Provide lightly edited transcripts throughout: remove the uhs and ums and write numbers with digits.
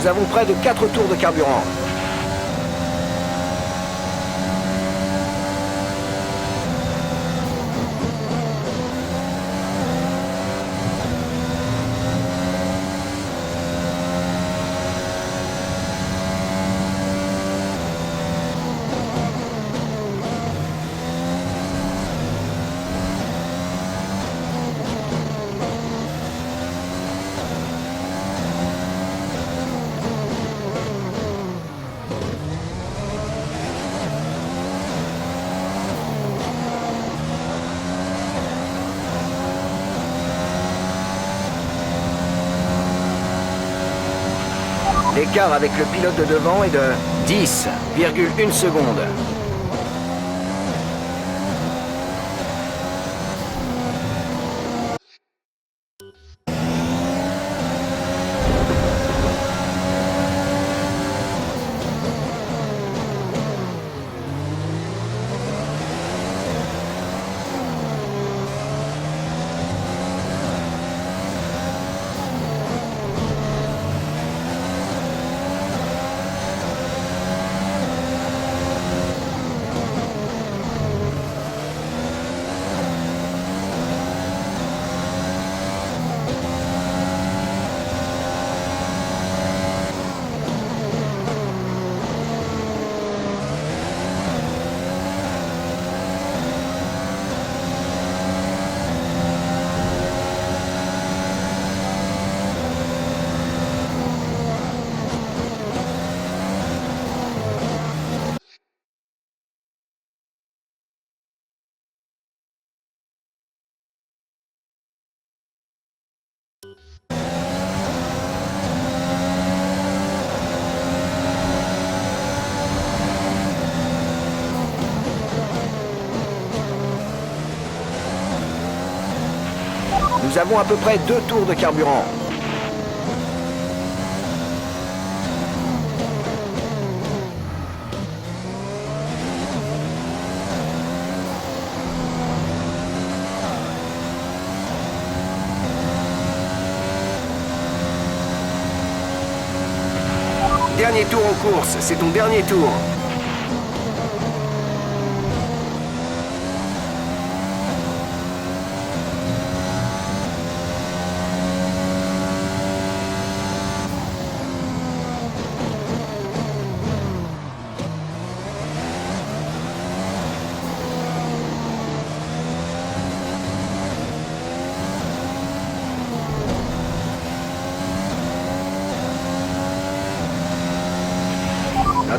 Nous avons près de 4 tours de carburant. L'écart avec le pilote de devant est de 10,1 secondes. Nous avons à peu près 2 tours de carburant. Dernier tour en course, c'est ton dernier tour.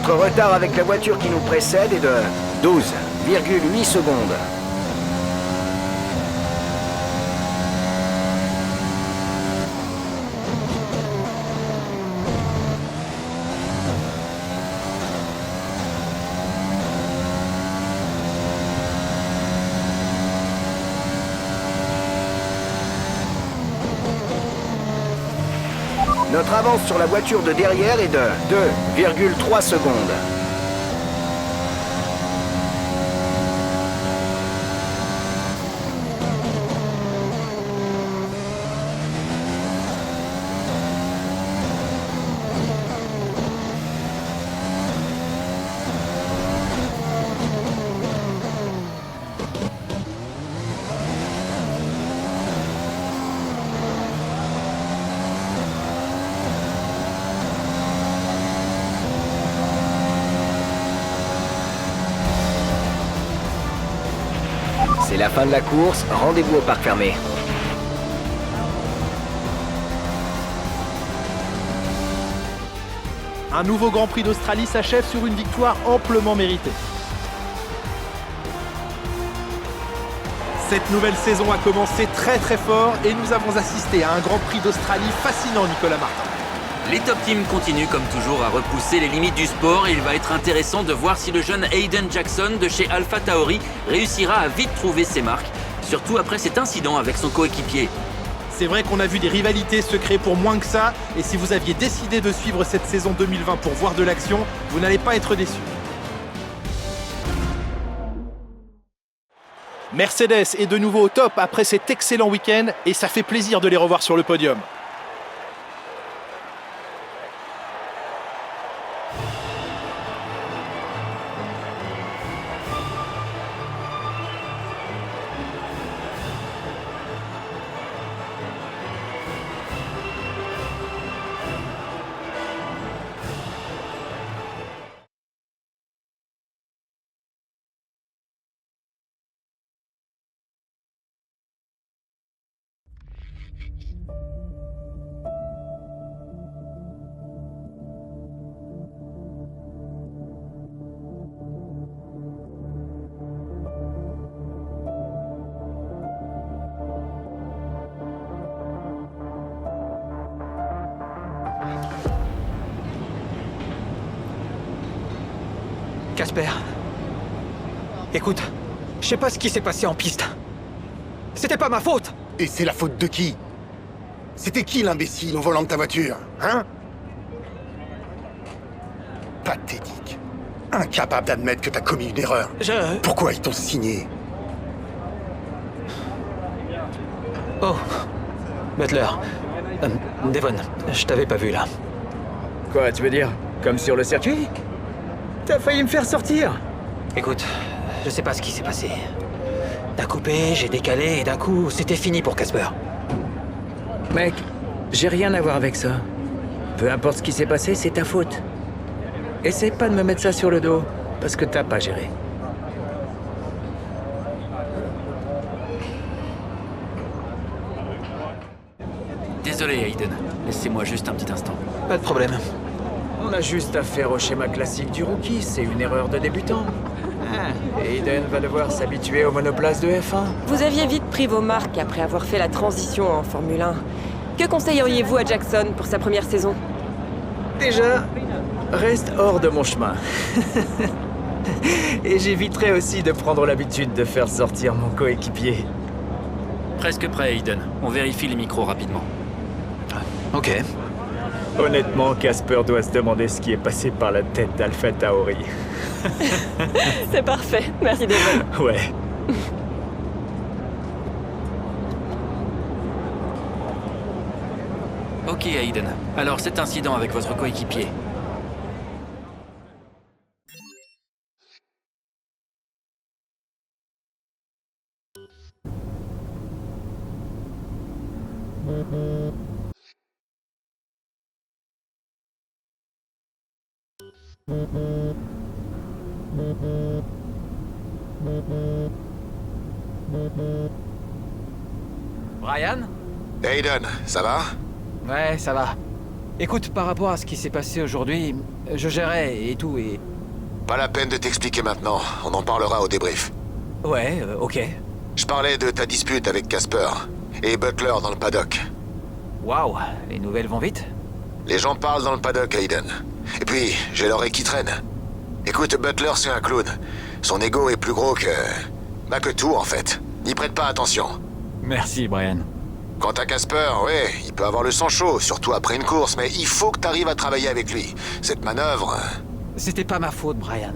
Notre retard avec la voiture qui nous précède est de 12,8 secondes. Notre avance sur la voiture de derrière est de 2,3 secondes. C'est la fin de la course, rendez-vous au parc fermé. Un nouveau Grand Prix d'Australie s'achève sur une victoire amplement méritée. Cette nouvelle saison a commencé très fort et nous avons assisté à un Grand Prix d'Australie fascinant, Nicolas Martin. Les top teams continuent comme toujours à repousser les limites du sport et il va être intéressant de voir si le jeune Hayden Jackson de chez Alpha Tauri réussira à vite trouver ses marques, surtout après cet incident avec son coéquipier. C'est vrai qu'on a vu des rivalités se créer pour moins que ça, et si vous aviez décidé de suivre cette saison 2020 pour voir de l'action, vous n'allez pas être déçus. Mercedes est de nouveau au top après cet excellent week-end et ça fait plaisir de les revoir sur le podium. Casper. Écoute, je sais pas ce qui s'est passé en piste. C'était pas ma faute. Et c'est la faute de qui? C'était qui l'imbécile au volant de ta voiture, hein? Pathétique. Incapable d'admettre que t'as commis une erreur. Pourquoi ils t'ont signé? Oh, Butler. Devon, je t'avais pas vu là. Quoi, tu veux dire? Comme sur le circuit? T'as failli me faire sortir. Écoute, je sais pas ce qui s'est passé. T'as coupé, j'ai décalé et d'un coup, c'était fini pour Casper. Mec, j'ai rien à voir avec ça. Peu importe ce qui s'est passé, c'est ta faute. Essaye pas de me mettre ça sur le dos, parce que t'as pas géré. Désolé, Hayden. Laissez-moi juste un petit instant. Pas de problème. On a juste affaire au schéma classique du rookie, c'est une erreur de débutant. Hayden va devoir s'habituer aux monoplaces de F1. Vous aviez vite pris vos marques après avoir fait la transition en Formule 1. Que conseilleriez-vous à Jackson pour sa première saison? Déjà, reste hors de mon chemin. Et j'éviterai aussi de prendre l'habitude de faire sortir mon coéquipier. Presque prêt, Hayden. On vérifie les micros rapidement. Ok. Honnêtement, Casper doit se demander ce qui est passé par la tête d'Alpha Tauri. C'est parfait, merci Devon. Ouais. Ok, Hayden. Alors, cet incident avec votre coéquipier. Brian? Hayden, ça va? Ouais, ça va. Écoute, par rapport à ce qui s'est passé aujourd'hui, je gérais et tout et... Pas la peine de t'expliquer maintenant, on en parlera au débrief. Ouais, ok. Je parlais de ta dispute avec Casper et Butler dans le paddock. Waouh, les nouvelles vont vite? Les gens parlent dans le paddock, Hayden. Et puis, j'ai l'oreille qui traîne. Écoute, Butler, c'est un clown. Son ego est plus gros que... Bah que tout, en fait. N'y prête pas attention. Merci, Brian. Quant à Casper, ouais, il peut avoir le sang chaud, surtout après une course, mais il faut que t'arrives à travailler avec lui. Cette manœuvre... C'était pas ma faute, Brian.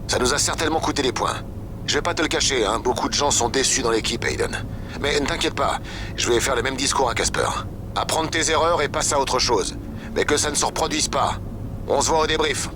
Ça nous a certainement coûté des points. Je vais pas te le cacher, hein, beaucoup de gens sont déçus dans l'équipe, Hayden. Mais ne t'inquiète pas, je vais faire le même discours à Casper. Apprendre tes erreurs et passe à autre chose. Mais que ça ne se reproduise pas. On se voit au débrief.